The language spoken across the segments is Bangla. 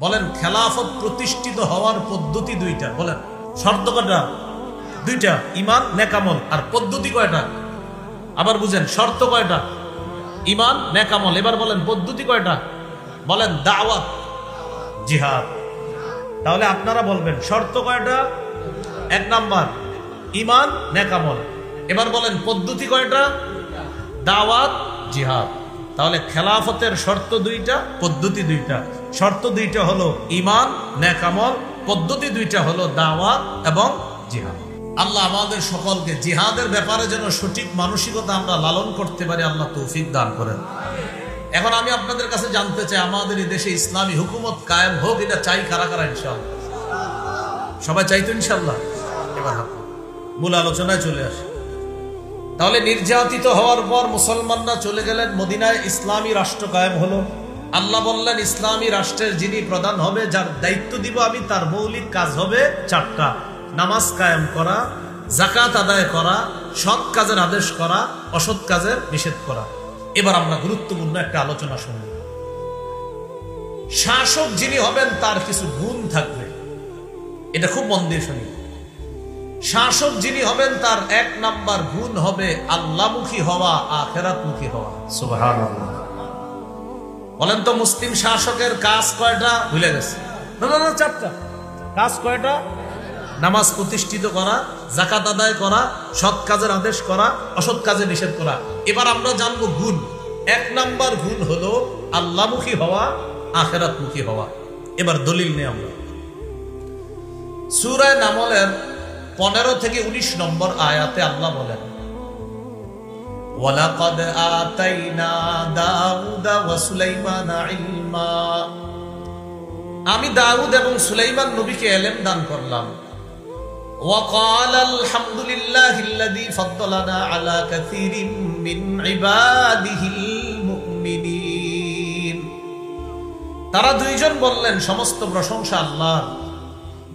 বলেন খেলাফত প্রতিষ্ঠিত হওয়ার পদ্ধতি দুইটা, বলেন শর্ত কয়টা? দুইটা, ঈমান নেক আমল। আর পদ্ধতি কয়টা? আবার বুঝেন, শর্ত কয়টা? ঈমান নেক আমল। এবার বলেন পদ্ধতি কয়টা? বলেন দাওয়াত, জিহাদ। তাহলে আপনারা বলবেন শর্ত কয়টা? 1 নাম্বার ঈমান নেক আমল। এবার বলেন পদ্ধতি কয়টা? দাওয়াত, জিহাদ। তাহলে খেলাফতের শর্ত দুইটা, পদ্ধতি দুইটা। শর্ত দুইটা হলো ঈমান নেক আমল, পদ্ধতি দুইটা হলো দাওয়াত এবং জিহাদ। আল্লাহ আমাদের সকলকে জিহাদের ব্যাপারে যেন সঠিক মানসিকতা আমরা লালন করতে পারি, আল্লাহ তৌফিক দান করেন। এখন আমি আপনাদের কাছে জানতে চাই, আমাদের এই দেশে ইসলামী হুকুমত কায়েম হোক, এটা চাই কারা কারা? ইনশাআল্লাহ সবাই চাই তো ইনশাআল্লাহ। এবার মূল আলোচনায় চলে আসে। তাহলে নির্যাতিত হওয়ার পর মুসলমানরা চলে গেলেন মদিনায়, ইসলামী রাষ্ট্র কায়েম হলো। আল্লাহ বললেন ইসলামী রাষ্ট্রের যিনি প্রধান হবে, যার দায়িত্ব দিব আমি, তার মৌলিক কাজ হবে 4টা: নামাজ কায়েম করা, যাকাত আদায় করা, সৎ কাজের আদেশ করা, অসৎ কাজের নিষেধ করা। এবার আমরা গুরুত্বপূর্ণ একটা আলোচনা শুনব। শাসক যিনি হবেন তার কিছু গুণ থাকবে, এটা খুব মন দিয়ে শুনি। শাসক যিনি হবেন তার 1 নাম্বার গুণ হবে আল্লাহমুখী হওয়া, আখিরাতমুখী হওয়া। সুবহানাল্লাহ। বলেন তো মুসলিম শাসকের কাজ কয়টা? ভুলে গেছে? না 4টা। কাজ কয়টা? নামাজ প্রতিষ্ঠিত করা, যাকাত আদায় করা, সৎ কাজের আদেশ করা, অসৎ কাজে নিষেধ করা। এবার আমরা জানবো গুণ। 1 নাম্বার গুণ হলো আল্লাহমুখী হওয়া, আখিরাতমুখী হওয়া। এবার দলিল নেই আমরা। সূরা নামলের 15 থেকে 19 নম্বর আয়াতে আল্লাহ বলেন, ওয়ালাকাদ আতাইনা দাউদা ওয়া সুলাইমানা ইলমা। আমি দাউদ এবং সুলাইমান নবীকে ইলম দান করলাম। ওয়া ক্বালা আলহামদুলিল্লাহিল্লাযী ফাদ্দালানা আলা কাসীরিম মিন ইবাদিহিল মুমিনিন। তারা দুইজন বললেন সমস্ত প্রশংসা আল্লাহর,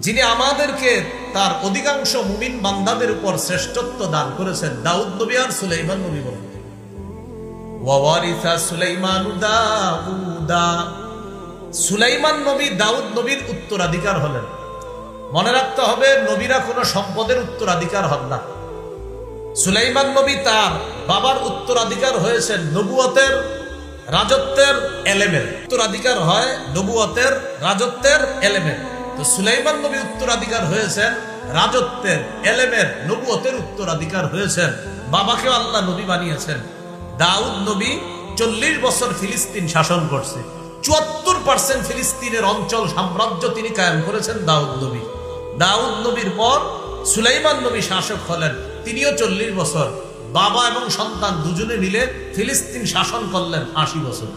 যিনি আমাদেরকে তার অধিকাংশ মুমিন বান্দাদের উপর শ্রেষ্ঠত্ব দান করেছেন। দাউদ নবী আর সুলাইমান নবী বলেন, ওয়ারিসা সুলাইমানু দাউদা। সুলাইমান নবী দাউদ নবীর উত্তরাধিকার হলেন। মনে রাখতে হবে, নবীরা কোনো সম্পদের উত্তরাধিকার হন না। সুলাইমান নবী তার বাবার উত্তরাধিকার হয়েছেন নবুয়তের, রাজত্বের, এলেমের। উত্তরাধিকার হয় নবুয়তের, রাজত্বের, এলেমের। তো সুলাইমান নবী উত্তরাধিকার হয়েছেন রাজত্বের, এলেমের, নবুয়তের উত্তরাধিকার হয়েছেন। বাবাকেও আল্লাহ নবী বানিয়েছেন। দাউদ নবী 40 বছর ফিলিস্তিন শাসন করছে। 74% ফিলিস্তিনের অঞ্চল সাম্রাজ্য তিনি কায়েম করেছেন দাউদ নবী। দাউদ নবীর পর সুলাইমান নবী শাসক হলেন, তিনিও 40 বছর। বাবা এবং সন্তান দুজনে মিলে ফিলিস্তিন শাসন করলেন 80 বছর।